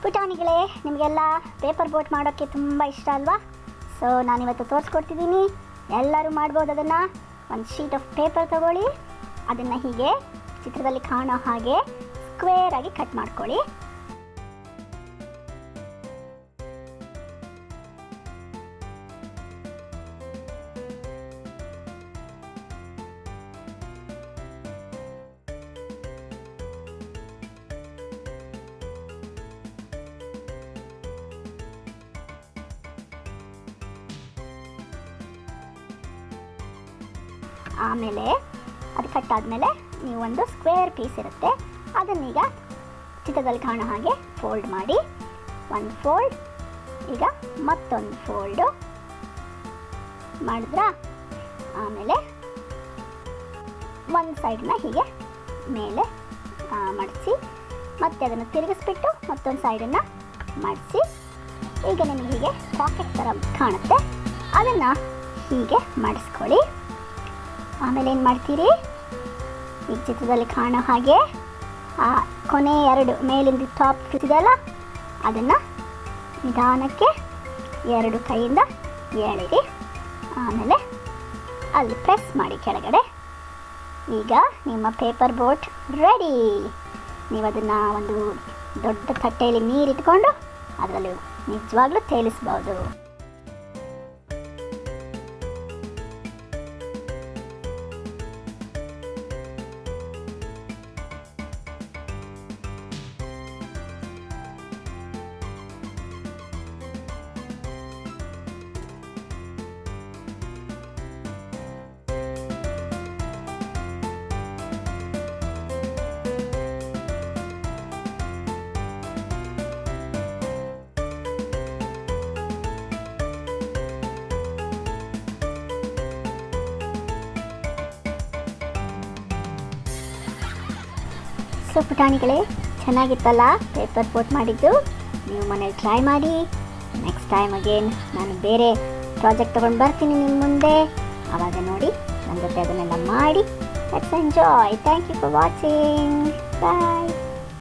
ಪುಟಾಣಿಗಳೇ, ನಿಮಗೆಲ್ಲ paper boat ಮಾಡೋಕ್ಕೆ ತುಂಬ ಇಷ್ಟ ಅಲ್ವಾ? ಸೊ ನಾನಿವತ್ತು ತೋರಿಸ್ಕೊಡ್ತಿದ್ದೀನಿ. ಎಲ್ಲರೂ ಮಾಡ್ಬೋದು ಅದನ್ನು. ಒಂದು ಶೀಟ್ ಆಫ್ ಪೇಪರ್ ತಗೊಳ್ಳಿ, ಅದನ್ನು ಹೀಗೆ ಚಿತ್ರದಲ್ಲಿ ಕಾಣೋ ಹಾಗೆ ಸ್ಕ್ವೇರ್ ಆಗಿ ಕಟ್ ಮಾಡ್ಕೊಳ್ಳಿ. ಆಮೇಲೆ ಅದು ಕಟ್ಟಾದಮೇಲೆ ನೀವು ಒಂದು ಸ್ಕ್ವೇರ್ ಪೀಸ್ ಇರುತ್ತೆ, ಅದನ್ನೀಗ ಚಿತ್ರದಲ್ಲಿ ಕಾಣೋ ಹಾಗೆ ಫೋಲ್ಡ್ ಮಾಡಿ. ಒಂದು ಫೋಲ್ಡ್, ಈಗ ಮತ್ತೊಂದು ಫೋಲ್ಡು ಮಾಡಿದ್ರಾ? ಆಮೇಲೆ ಒಂದು ಸೈಡನ್ನ ಹೀಗೆ ಮೇಲೆ ಮಡಿಸಿ, ಮತ್ತೆ ಅದನ್ನು ತಿರುಗಿಸ್ಬಿಟ್ಟು ಮತ್ತೊಂದು ಸೈಡನ್ನು ಮಡಿಸಿ. ಈಗ ನಿಮಗೆ ಹೀಗೆ ಪಾಕೆಟ್ ಥರ ಕಾಣುತ್ತೆ, ಅದನ್ನು ಹೀಗೆ ಮಡಿಸ್ಕೊಳ್ಳಿ. ಆಮೇಲೆ ಏನು ಮಾಡ್ತೀರಿ, ಈ ಚಿತ್ರದಲ್ಲಿ ಕಾಣೋ ಹಾಗೆ ಆ ಕೊನೆ ಎರಡು ಮೇಲಿಂದ ಟಾಪ್ ಇದೆಯಲ್ಲ, ಅದನ್ನು ನಿಧಾನಕ್ಕೆ ಎರಡು ಕೈಯಿಂದ ಎಳೆರಿ. ಆಮೇಲೆ ಅಲ್ಲಿ ಪ್ರೆಸ್ ಮಾಡಿ ಕೆಳಗಡೆ. ಈಗ ನಿಮ್ಮ ಪೇಪರ್ ಬೋಟ್ ರೆಡಿ. ನೀವು ಅದನ್ನು ಒಂದು ದೊಡ್ಡ ತಟ್ಟೆಯಲ್ಲಿ ನೀರಿಟ್ಕೊಂಡು ಅದರಲ್ಲಿ ನಿಜವಾಗ್ಲೂ ತೇಲಿಸ್ಬೋದು. ಸೊ ಪುಟಾಣಿಗಳೇ, ಚೆನ್ನಾಗಿತ್ತಲ್ಲ ಪೇಪರ್ ಬೋಟ್ ಮಾಡಿದ್ದು? ನೀವು ಮನೇಲಿ ಟ್ರೈ ಮಾಡಿ. ನೆಕ್ಸ್ಟ್ ಟೈಮ್ ಅಗೇನ್ ನಾನು ಬೇರೆ ಪ್ರಾಜೆಕ್ಟ್ ತೊಗೊಂಡು ಬರ್ತೀನಿ ನಿಮ್ಮ ಮುಂದೆ. ಆವಾಗ ನೋಡಿ ನನ್ನ ಜೊತೆ ಅದನ್ನೆಲ್ಲ ಮಾಡಿ. Let's enjoy. Thank you for watching. Bye.